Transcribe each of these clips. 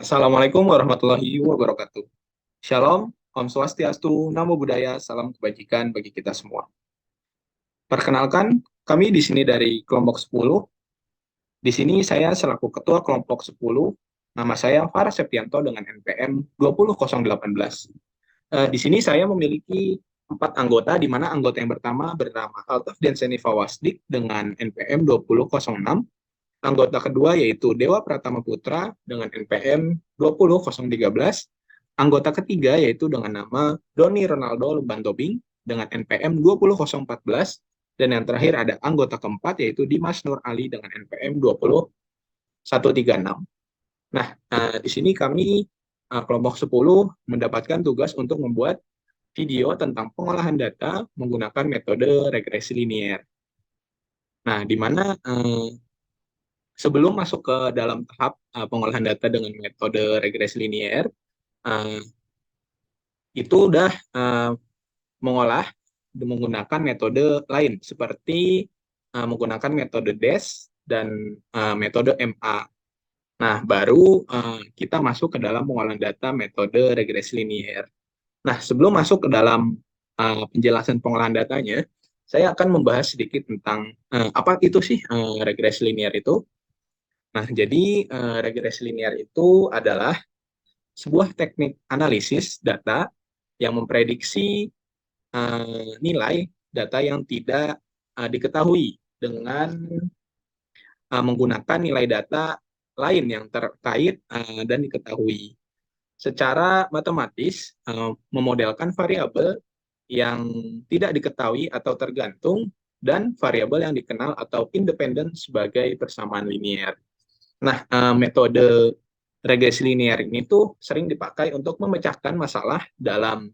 Assalamualaikum warahmatullahi wabarakatuh. Shalom, Om Swastiastu, Namo Buddhaya, salam kebajikan bagi kita semua. Perkenalkan, kami di sini dari kelompok 10. Di sini saya selaku ketua kelompok 10, nama saya Farah Septianto dengan NPM 20018. Di sini saya memiliki 4 anggota, di mana anggota yang pertama bernama Altaf Denseni Fawasdik dengan NPM 20006. Anggota kedua yaitu Dewa Pratama Putra dengan NPM 20013. Anggota ketiga yaitu dengan nama Doni Ronaldo Lubantobing dengan NPM 20014. Dan yang terakhir ada anggota keempat yaitu Dimas Nur Ali dengan NPM 20136. Nah, di sini kami kelompok 10 mendapatkan tugas untuk membuat video tentang pengolahan data menggunakan metode regresi linier. Nah, di mana sebelum masuk ke dalam tahap pengolahan data dengan metode regresi linier, uh, itu udah mengolah menggunakan metode lain seperti menggunakan metode DES dan metode MA. Nah, baru kita masuk ke dalam pengolahan data metode regresi linier. Nah, sebelum masuk ke dalam penjelasan pengolahan datanya, saya akan membahas sedikit tentang apa itu sih regresi linier itu. Nah, jadi regresi linier itu adalah sebuah teknik analisis data yang memprediksi nilai data yang tidak diketahui dengan menggunakan nilai data lain yang terkait dan diketahui. Secara matematis, memodelkan variabel yang tidak diketahui atau tergantung dan variabel yang dikenal atau independen sebagai persamaan linier. Nah, metode regresi linier ini tuh sering dipakai untuk memecahkan masalah dalam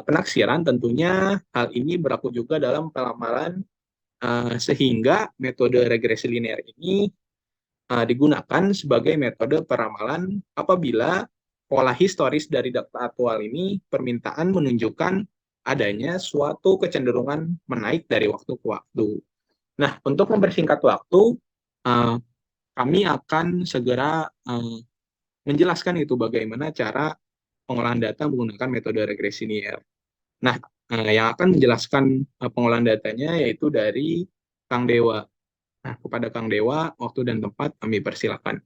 penaksiran. Tentunya hal ini berlaku juga dalam pelamaran, sehingga metode regresi linier ini digunakan sebagai metode peramalan apabila pola historis dari data aktual ini permintaan menunjukkan adanya suatu kecenderungan menaik dari waktu ke waktu. Nah, untuk mempersingkat waktu, uh, kami akan segera menjelaskan itu bagaimana cara pengolahan data menggunakan metode regresi linear. Nah, yang akan menjelaskan pengolahan datanya yaitu dari Kang Dewa. Nah, kepada Kang Dewa, waktu dan tempat kami persilakan.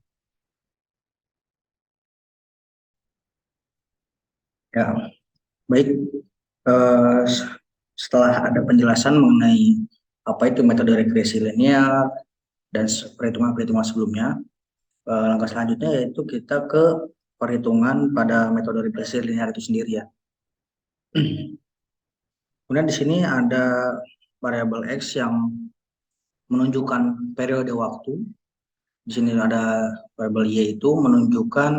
Ya, baik. Eh, Setelah ada penjelasan mengenai apa itu metode regresi linear dan perhitungan-perhitungan sebelumnya, langkah selanjutnya yaitu kita ke perhitungan pada metode regresi linear itu sendiri ya. Kemudian di sini ada variabel X yang menunjukkan periode waktu. Di sini ada variabel Y itu menunjukkan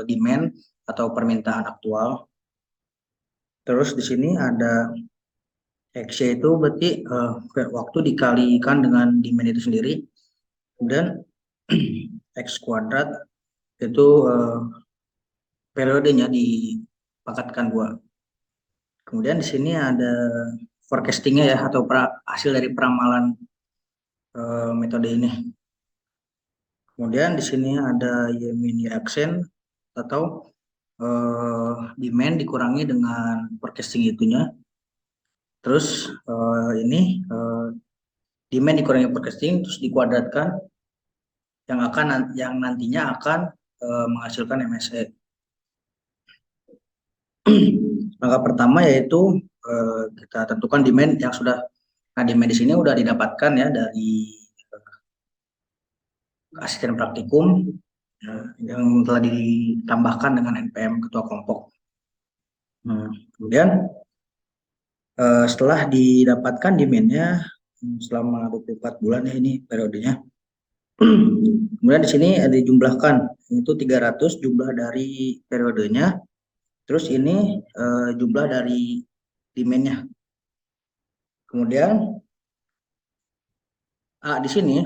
demand atau permintaan aktual. Terus di sini ada X itu berarti waktu dikalikan dengan demand itu sendiri. Dan X kuadrat itu periodenya dipangkatkan 2. Kemudian di sini ada forecastingnya ya, atau hasil dari peramalan metode ini. Kemudian di sini ada Y-min Y-aksen atau demand dikurangi dengan forecasting itunya. Terus ini demand dikurangi forecasting terus dikuadratkan yang nantinya akan menghasilkan MSE. Langkah pertama yaitu kita tentukan demand yang sudah, nah demand di sini sudah didapatkan ya dari asisten praktikum yang telah ditambahkan dengan NPM ketua kelompok. Kemudian setelah didapatkan demand-nya selama 24 bulan ya, ini periodenya. Kemudian di sini dijumlahkan, itu 300 jumlah dari periodenya, terus ini jumlah dari demand-nya. Kemudian di sini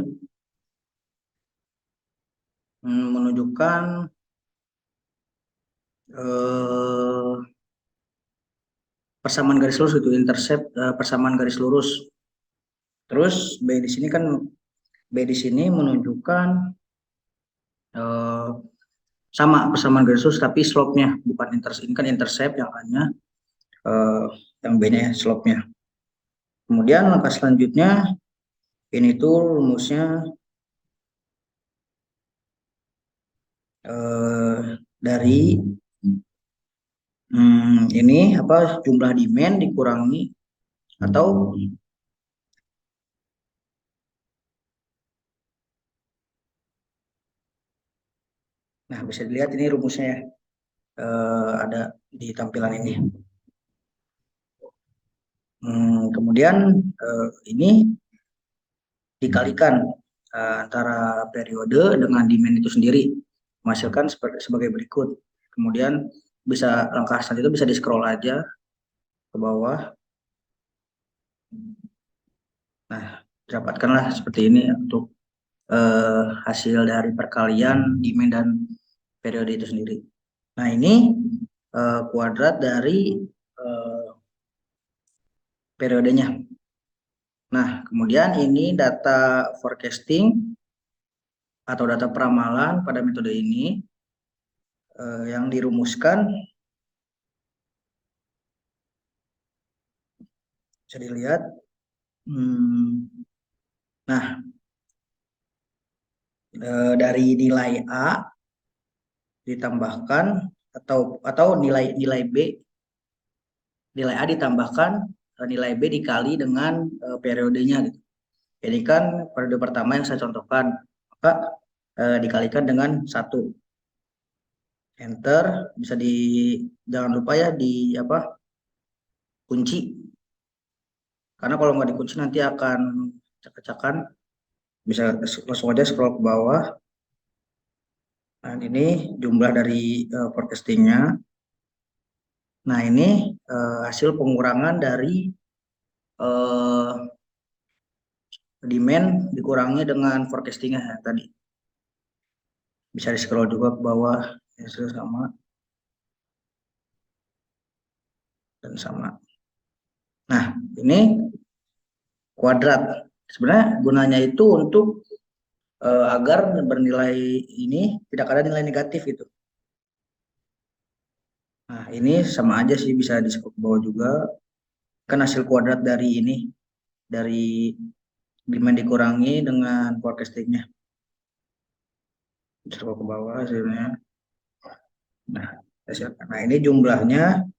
menunjukkan persamaan garis lurus, itu intercept persamaan garis lurus. Terus B di sini kan, B di sini menunjukkan sama persamaan garis lurus tapi slope-nya bukan intercept. Ini kan intercept yang hanya yang B-nya ya, slope-nya. Kemudian langkah selanjutnya ini tuh rumusnya dari ini apa jumlah demand dikurangi atau nah bisa dilihat ini rumusnya ya. Ada di tampilan ini. Kemudian ini dikalikan antara periode dengan demand itu sendiri menghasilkan sebagai berikut. Kemudian bisa langkah selanjutnya bisa di scroll aja ke bawah. Nah, dapatkanlah seperti ini untuk hasil dari perkalian demand dan periode itu sendiri. Nah, ini kuadrat dari periodenya. Nah, kemudian ini data forecasting atau data peramalan pada metode ini yang dirumuskan bisa dilihat. Nah, dari nilai A ditambahkan atau nilai B, nilai A ditambahkan nilai B dikali dengan periodenya gitu. Ini kan periode pertama yang saya contohkan, maka dikalikan dengan 1. Enter, bisa jangan lupa ya di kunci. Karena kalau nggak dikunci nanti akan acak-acakan. Bisa langsung aja scroll ke bawah. Nah, ini jumlah dari forecastingnya. Nah, ini hasil pengurangan dari demand dikurangi dengan forecastingnya ya, tadi. Bisa di scroll juga ke bawah, hasil sama dan sama. Nah, ini kuadrat. Sebenarnya gunanya itu untuk agar bernilai ini tidak ada nilai negatif gitu. Nah, ini sama aja sih, bisa di scroll ke bawah juga. Kan hasil kuadrat dari ini, dari demand dikurangi dengan forecastingnya. Scroll ke bawah hasilnya. Nah, ini jumlahnya.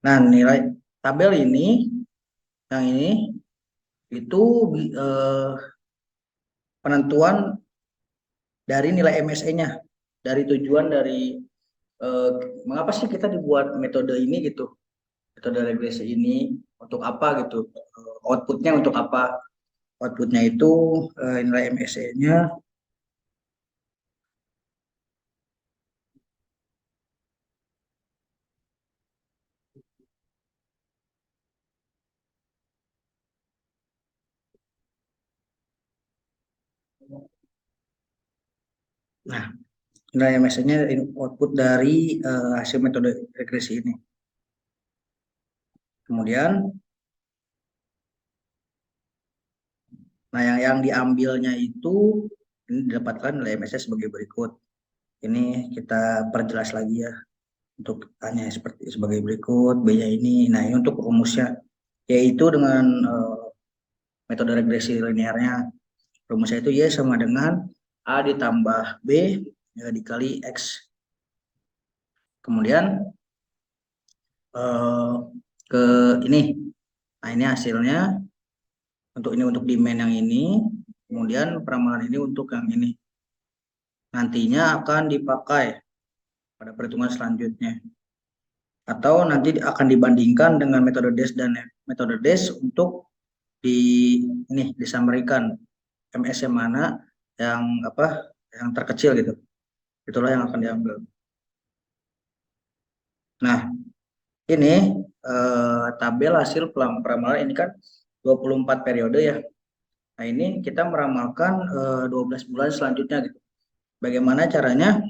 Nah, nilai tabel ini, yang ini, itu penentuan dari nilai MSE-nya. Dari tujuan dari mengapa sih kita dibuat metode ini gitu. Metode regresi ini untuk apa gitu. Outputnya untuk apa. Outputnya itu nilai MSE-nya. Nah, nilai MSE-nya output dari hasil metode regresi ini. Kemudian, nah yang diambilnya itu ini didapatkan nilai MSE sebagai berikut. Ini kita perjelas lagi ya untuk tanya seperti sebagai berikut. B-nya ini, nah ini untuk rumusnya yaitu dengan metode regresi linearnya. Rumusnya itu Y sama dengan A ditambah B ya, dikali X. Kemudian ke ini. Nah, ini hasilnya untuk demand yang ini, kemudian peramalan ini untuk yang ini. Nantinya akan dipakai pada perhitungan selanjutnya. Atau nanti akan dibandingkan dengan metode DES dan metode DES untuk disampaikan MS yang mana yang terkecil gitu. Itulah yang akan diambil. Nah, ini tabel hasil peramalan ini kan 24 periode ya. Nah, ini kita meramalkan 12 bulan selanjutnya gitu. Bagaimana caranya?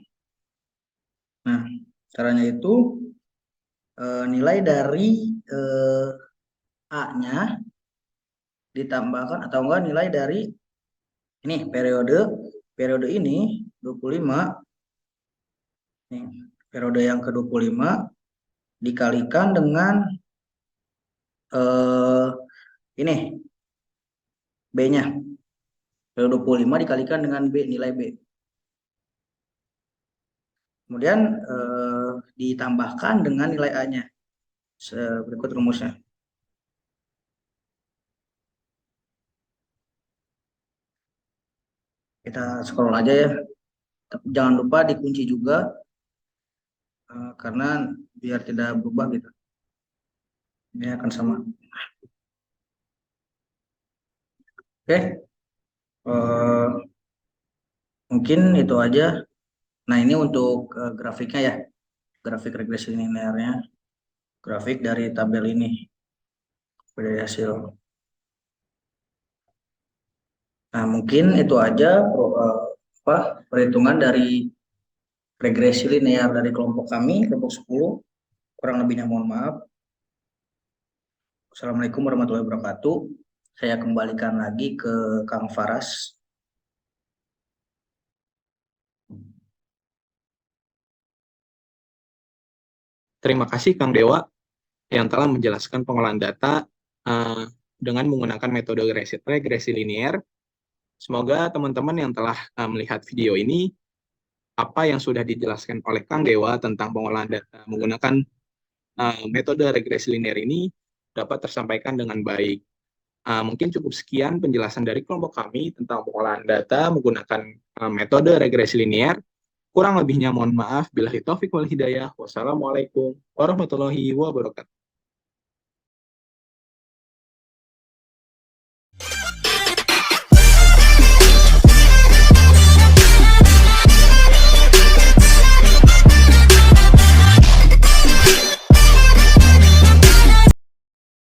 Nah, caranya itu nilai dari A-nya ditambahkan atau enggak nilai dari ini periode ini 25 Nih, periode yang ke-25 dikalikan dengan ini B-nya. Periode 25 dikalikan dengan B, nilai B. Kemudian ditambahkan dengan nilai A-nya. Berikut rumusnya. Kita scroll aja ya. Tapi jangan lupa dikunci juga karena biar tidak berubah gitu. Ini akan sama. Oke, mungkin itu aja. Nah, ini untuk grafiknya ya, grafik regresi linearnya, grafik dari tabel ini, dari hasil. Nah, mungkin itu aja perhitungan dari regresi linear dari kelompok kami, kelompok 10. Kurang lebihnya mohon maaf. Assalamualaikum warahmatullahi wabarakatuh. Saya kembalikan lagi ke Kang Faras. Terima kasih Kang Dewa yang telah menjelaskan pengolahan data dengan menggunakan metode regresi linear. Semoga teman-teman yang telah melihat video ini, apa yang sudah dijelaskan oleh Kang Dewa tentang pengolahan data menggunakan metode regresi linear ini dapat tersampaikan dengan baik. Mungkin cukup sekian penjelasan dari kelompok kami tentang pengolahan data menggunakan metode regresi linear. Kurang lebihnya mohon maaf. Billahi taufiq wal hidayah. Wassalamualaikum warahmatullahi wabarakatuh.